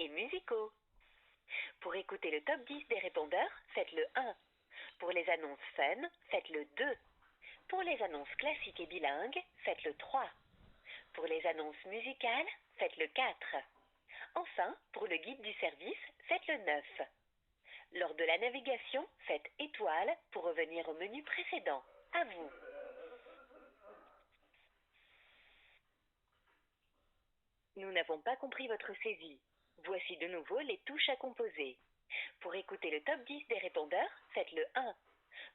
et musicaux. Pour écouter le top 10 des répondeurs, faites le 1. Pour les annonces fun, faites le 2. Pour les annonces classiques et bilingues, faites le 3. Pour les annonces musicales, faites le 4. Enfin, pour le guide du service, faites le 9. Lors de la navigation, faites étoile pour revenir au menu précédent. À vous. Nous n'avons pas compris votre saisie. Voici de nouveau les touches à composer. Pour écouter le top 10 des répondeurs, faites le 1.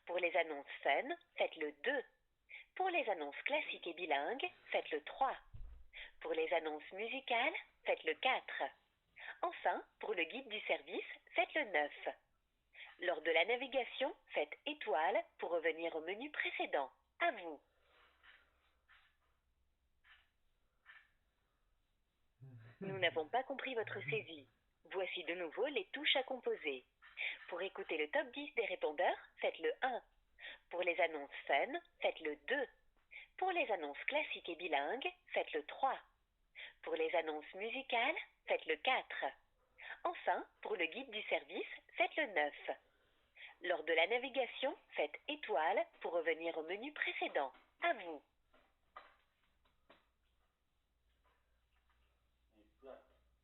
Pour les annonces fun, faites le 2. Pour les annonces classiques et bilingues, faites le 3. Pour les annonces musicales, faites le 4. Enfin, pour le guide du service, faites le 9. Lors de la navigation, faites étoile pour revenir au menu précédent. À vous. Nous n'avons pas compris votre saisie. Voici de nouveau les touches à composer. Pour écouter le top 10 des répondeurs, faites le 1. Pour les annonces fun, faites le 2. Pour les annonces classiques et bilingues, faites le 3. Pour les annonces musicales, faites le 4. Enfin, pour le guide du service, faites le 9. Lors de la navigation, faites étoile pour revenir au menu précédent. À vous.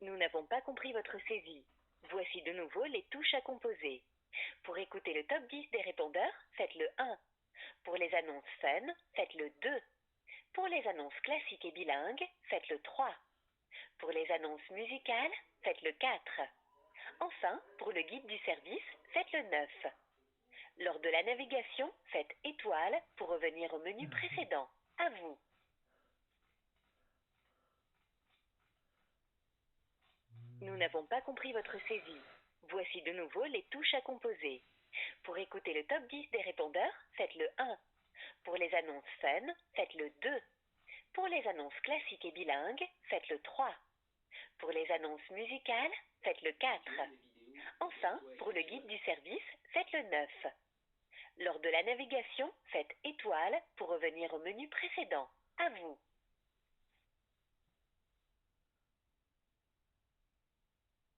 Nous n'avons pas compris votre saisie. Voici de nouveau les touches à composer. Pour écouter le top 10 des répondeurs, faites le 1. Pour les annonces fun, faites le 2. Pour les annonces classiques et bilingues, faites le 3. Pour les annonces musicales, faites le 4. Enfin, pour le guide du service, faites le 9. Lors de la navigation, faites étoile pour revenir au menu précédent. À vous. Nous n'avons pas compris votre saisie. Voici de nouveau les touches à composer. Pour écouter le top 10 des répondeurs, faites le 1. Pour les annonces fun, faites le 2. Pour les annonces classiques et bilingues, faites le 3. Pour les annonces musicales, faites le 4. Enfin, pour le guide du service, faites le 9. Lors de la navigation, faites étoile pour revenir au menu précédent. À vous.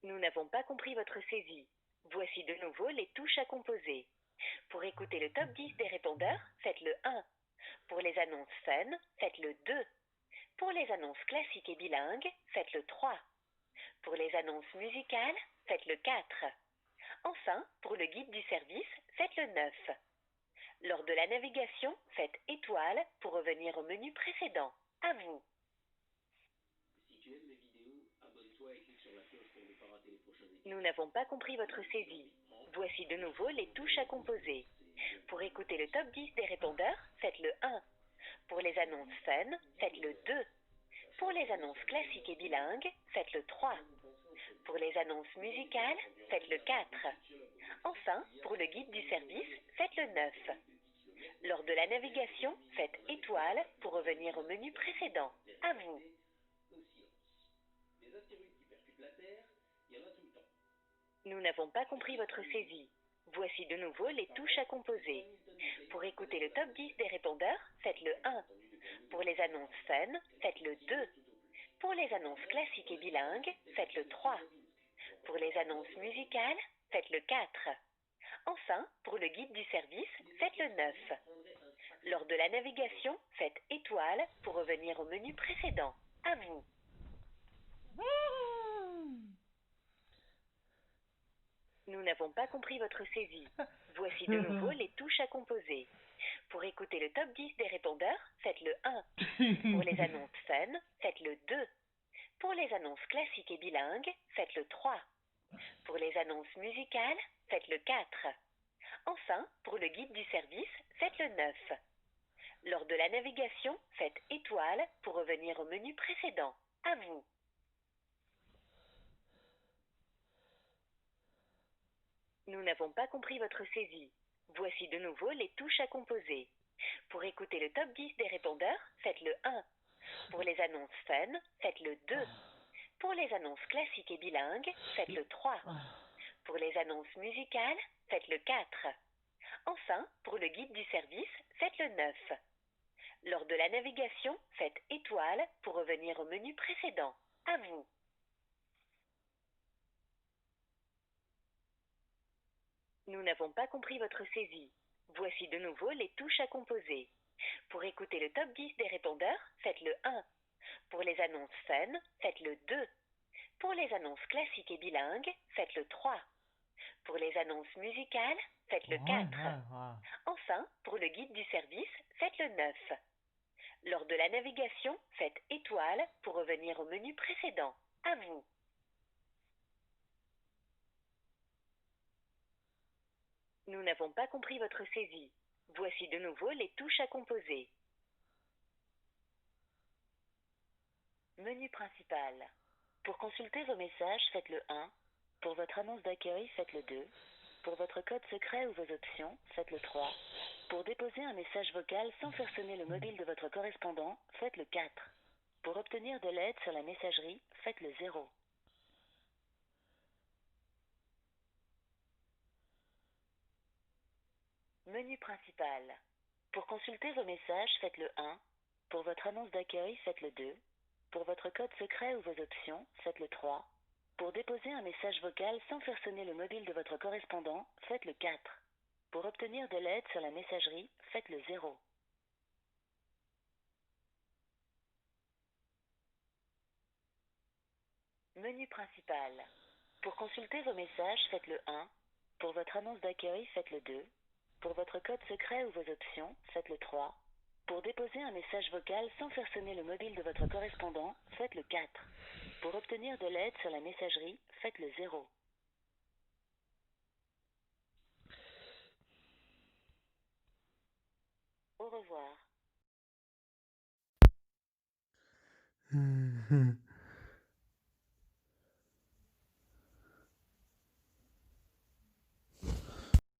Nous n'avons pas compris votre saisie. Voici de nouveau les touches à composer. Pour écouter le top 10 des répondeurs, faites le 1. Pour les annonces fun, faites le 2. Pour les annonces classiques et bilingues, faites le 3. Pour les annonces musicales, faites le 4. Enfin, pour le guide du service, faites le 9. Lors de la navigation, faites étoile pour revenir au menu précédent. À vous. Si tu aimes mes vidéos, abonne-toi et clique sur la cloche pour ne pas rater les prochains épisodes. Nous n'avons pas compris votre saisie. Voici de nouveau les touches à composer. Pour écouter le top 10 des répondeurs, faites le 1. Pour les annonces fun, faites le 2. Pour les annonces classiques et bilingues, faites le 3. Pour les annonces musicales, faites le 4. Enfin, pour le guide du service, faites le 9. Lors de la navigation, faites étoile pour revenir au menu précédent. À vous. Nous n'avons pas compris votre saisie. Voici de nouveau les touches à composer. Pour écouter le top 10 des répondeurs, faites le 1. Pour les annonces fun, faites le 2. Pour les annonces classiques et bilingues, faites le 3. Pour les annonces musicales, faites le 4. Enfin, pour le guide du service, faites le 9. Lors de la navigation, faites étoile pour revenir au menu précédent. À vous. Nous n'avons pas compris votre saisie. Voici de nouveau les touches à composer. Pour écouter le top 10 des répondeurs, faites le 1. Pour les annonces fun, faites le 2. Pour les annonces classiques et bilingues, faites le 3. Pour les annonces musicales, faites le 4. Enfin, pour le guide du service, faites le 9. Lors de la navigation, faites étoile pour revenir au menu précédent. À vous. Nous n'avons pas compris votre saisie. Voici de nouveau les touches à composer. Pour écouter le top 10 des répondeurs, faites le 1. Pour les annonces fun, faites le 2. Pour les annonces classiques et bilingues, faites le 3. Pour les annonces musicales, faites le 4. Enfin, pour le guide du service, faites le 9. Lors de la navigation, faites étoile pour revenir au menu précédent. À vous. Nous n'avons pas compris votre saisie. Voici de nouveau les touches à composer. Pour écouter le top 10 des répondeurs, faites le 1. Pour les annonces fun, faites le 2. Pour les annonces classiques et bilingues, faites le 3. Pour les annonces musicales, faites le 4. Enfin, pour le guide du service, faites le 9. Lors de la navigation, faites étoile pour revenir au menu précédent. À vous. Nous n'avons pas compris votre saisie. Voici de nouveau les touches à composer. Menu principal. Pour consulter vos messages, faites le 1. Pour votre annonce d'accueil, faites le 2. Pour votre code secret ou vos options, faites le 3. Pour déposer un message vocal sans faire sonner le mobile de votre correspondant, faites le 4. Pour obtenir de l'aide sur la messagerie, faites le 0. Menu principal. Pour consulter vos messages, faites le 1. Pour votre annonce d'accueil, faites le 2. Pour votre code secret ou vos options, faites le 3. Pour déposer un message vocal sans faire sonner le mobile de votre correspondant, faites le 4. Pour obtenir de l'aide sur la messagerie, faites le 0. Menu principal. Pour consulter vos messages, faites le 1. Pour votre annonce d'accueil, faites le 2. Pour votre code secret ou vos options, faites le 3. Pour déposer un message vocal sans faire sonner le mobile de votre correspondant, faites le 4. Pour obtenir de l'aide sur la messagerie, faites le 0. Au revoir.